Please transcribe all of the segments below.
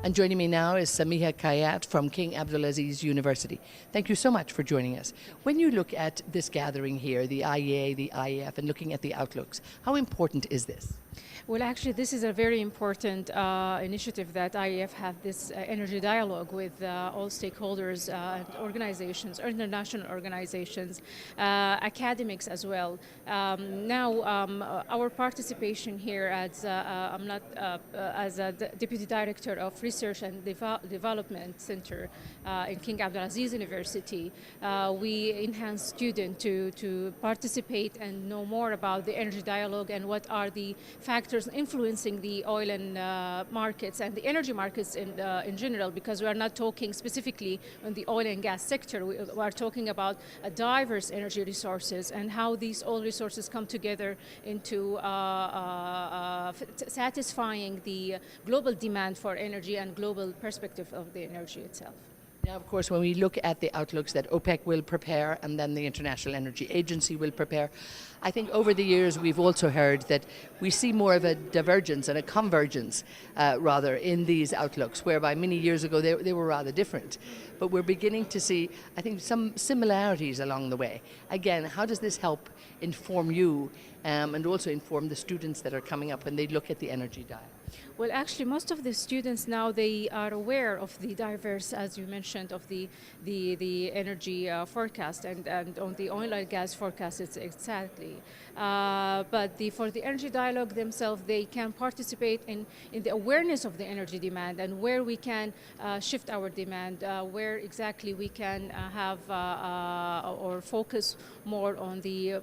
And joining me now is Samiha Khayyat from King Abdulaziz University. Thank you so much for joining us. When you look at this gathering here, the IEA, the IEF, and looking at the outlooks, how important is this? Well, actually, this is a very important initiative that IEF have this energy dialogue with all stakeholders and organizations, international organizations, academics as well. Our participation here as as a Deputy Director of Research and Development Center in King Abdulaziz University, we enhance students to participate and know more about the energy dialogue and what are the factors influencing the oil and markets and the energy markets in general, because we are not talking specifically on the oil and gas sector. We are talking about diverse energy resources and how these oil resources come together into satisfying the global demand for energy and global perspective of the energy itself. Now, of course, when we look at the outlooks that OPEC will prepare and then the International Energy Agency will prepare, I think over the years we've also heard that we see more of a divergence and a convergence, rather, in these outlooks, whereby many years ago they were rather different. But we're beginning to see, I think, some similarities along the way. Again, how does this help inform you and also inform the students that are coming up when they look at the energy dial? Well, actually, most of the students now, they are aware of the diverse, as you mentioned, of the energy forecast and on the oil and gas forecast, it's exactly. But for the energy dialogue themselves, they can participate in the awareness of the energy demand and where we can shift our demand, where exactly we can have or focus more on the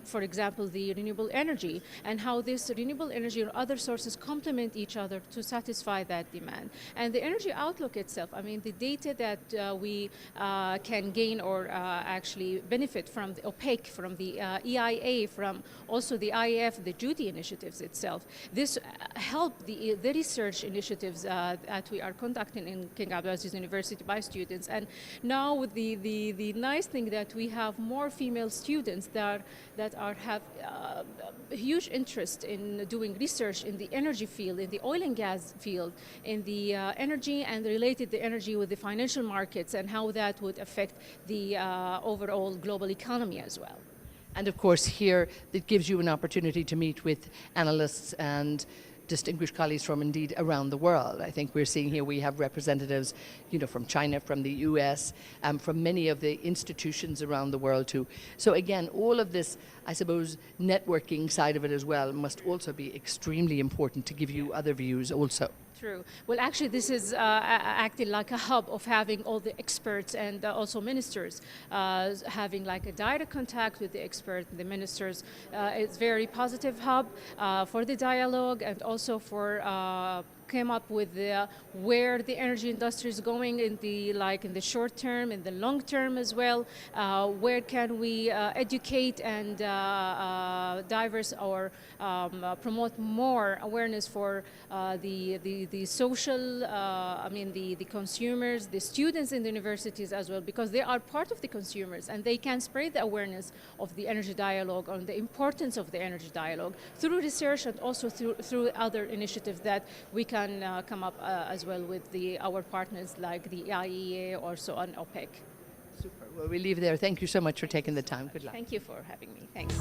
for example, the renewable energy, and how this renewable energy or other sources complement each other to satisfy that demand. And the energy outlook itself, I mean, the data that we can gain or actually benefit from the OPEC, from the EIA, from also the IEF, the duty initiatives itself. This help the research initiatives that we are conducting in King Abdulaziz University by students. And now with the nice thing that we have more female students that have a huge interest in doing research in the energy field, in the oil and gas field, in the energy and related the energy with the financial markets and how that would affect the overall global economy as well. And of course here it gives you an opportunity to meet with analysts and distinguished colleagues from indeed around the world. I think we're seeing here we have representatives, from China, from the US, from many of the institutions around the world too. So again, all of this, I suppose, networking side of it as well must also be extremely important to give you other views also. True. Well, actually, this is acting like a hub of having all the experts and also ministers having like a direct contact with the experts, the ministers. It's very positive hub for the dialogue and also for came up with where the energy industry is going in the short term, in the long term as well. Where can we educate and diverse or promote more awareness for the social, the consumers, the students in the universities as well, because they are part of the consumers and they can spread the awareness of the energy dialogue on the importance of the energy dialogue through research and also through other initiatives that we can come up as well with our partners like the IEA or so on OPEC. Super. Well, we leave there. Thank you so much for taking the time. Good luck. Thank you for having me. Thanks.